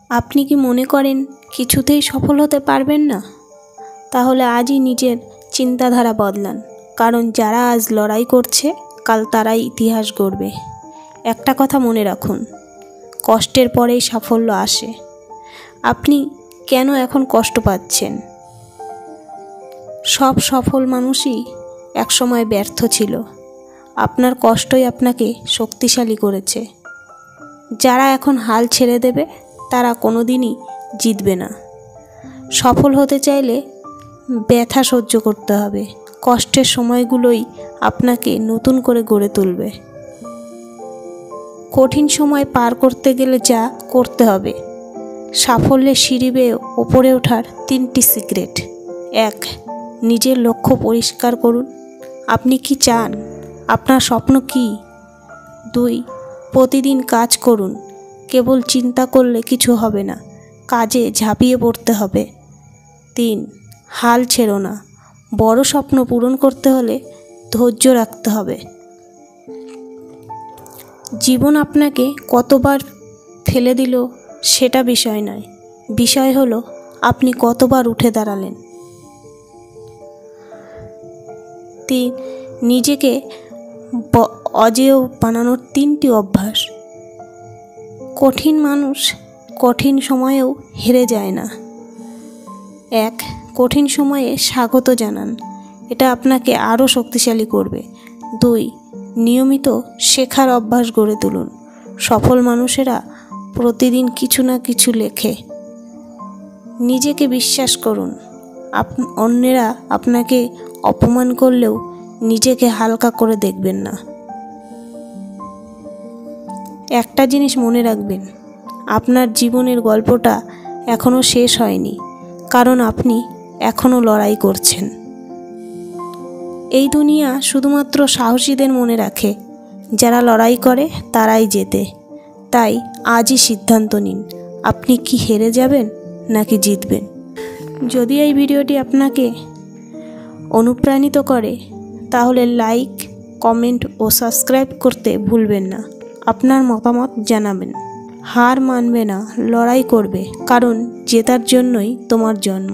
আপনি কি মনে করেন কিছুতেই সফল হতে পারবেন না? তাহলে আজই নিজের চিন্তাধারা বদলান, কারণ যারা আজ লড়াই করছে কাল তারাই ইতিহাস গড়বে। একটা কথা মনে রাখুন, কষ্টের পরেই সাফল্য আসে। আপনি কেন এখন কষ্ট পাচ্ছেন? সব সফল মানুষই একসময় ব্যর্থ ছিল। আপনার কষ্টই আপনাকে শক্তিশালী করেছে। যারা এখন হাল ছেড়ে দেবে তারা কোনোদিনই জিতবে না। সফল হতে চাইলে ব্যথা সহ্য করতে হবে। কষ্টের সময়গুলোই আপনাকে নতুন করে গড়ে তুলবে। কঠিন সময় পার করতে গেলে যা করতে হবে, সাফল্যের সিঁড়ি বেয়ে ওপরে ওঠার 3টি সিক্রেট। 1. নিজের লক্ষ্য পরিষ্কার করুন। আপনি কি চান? আপনার স্বপ্ন কি? 2. প্রতিদিন কাজ করুন। কেবল চিন্তা করলে কিছু হবে না, কাজে ঝাঁপিয়ে পড়তে হবে। 3. হাল ছেড়ো না। বড় স্বপ্ন পূরণ করতে হলে ধৈর্য রাখতে হবে। জীবন আপনাকে কতবার ফেলে দিল সেটা বিষয় নয়, বিষয় হলো আপনি কতবার উঠে দাঁড়ালেন। 3. নিজেকে অজেয় বানানোর 3টি অভ্যাস। কঠিন মানুষ কঠিন সময়েও হেরে যায় না। 1. কঠিন সময়ে স্বাগত জানান, এটা আপনাকে আরও শক্তিশালী করবে। 2. নিয়মিত শেখার অভ্যাস গড়ে তুলুন। সফল মানুষেরা প্রতিদিন কিছু না কিছু লেখে। নিজেকে বিশ্বাস করুন। অন্যেরা আপনাকে অপমান করলেও নিজেকে হালকা করে দেখবেন না। একটা জিনিস মনে রাখবেন, আপনার জীবনের গল্পটা এখনও শেষ হয়নি, কারণ আপনি এখনও লড়াই করছেন। এই দুনিয়া শুধুমাত্র সাহসীদের মনে রাখে, যারা লড়াই করে তারাই জেতে। তাই আজই সিদ্ধান্ত নিন, আপনি কি হেরে যাবেন নাকি জিতবেন। যদি এই ভিডিওটি আপনাকে অনুপ্রাণিত করে তাহলে লাইক, কমেন্ট ও সাবস্ক্রাইব করতে ভুলবেন না। আপনার মতামত জানাবেন। হার মানবে না, লড়াই করবে, কারণ জেতার জন্যই তোমার জন্ম।